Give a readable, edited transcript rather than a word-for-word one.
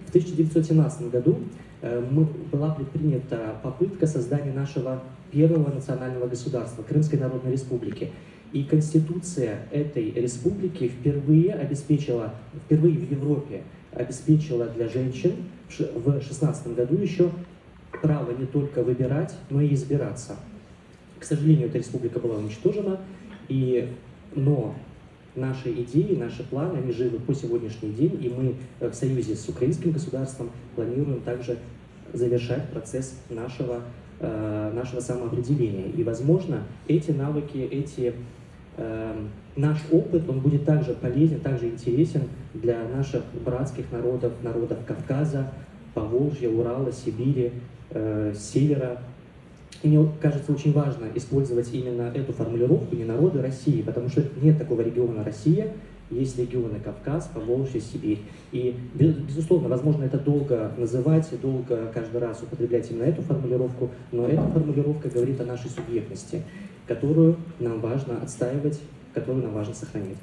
В 1917 году была предпринята попытка создания нашего первого национального государства, Крымской Народной Республики. И Конституция этой республики впервые в Европе обеспечила для женщин в 1916 году еще право не только выбирать, но и избираться. К сожалению, эта республика была уничтожена, но наши идеи, наши планы, они живы по сегодняшний день, и мы в союзе с украинским государством планируем также завершать процесс нашего самоопределения. И, возможно, эти навыки, наш опыт, он будет также полезен, также интересен для наших братских народов, народов Кавказа, Поволжья, Урала, Сибири, Севера. И мне кажется, очень важно использовать именно эту формулировку «не народы России», потому что нет такого региона Россия, есть регионы Кавказ, Поволжье, Сибирь. И, безусловно, возможно, это долго называть, долго каждый раз употреблять именно эту формулировку, но эта формулировка говорит о нашей субъектности, которую нам важно отстаивать, которую нам важно сохранить.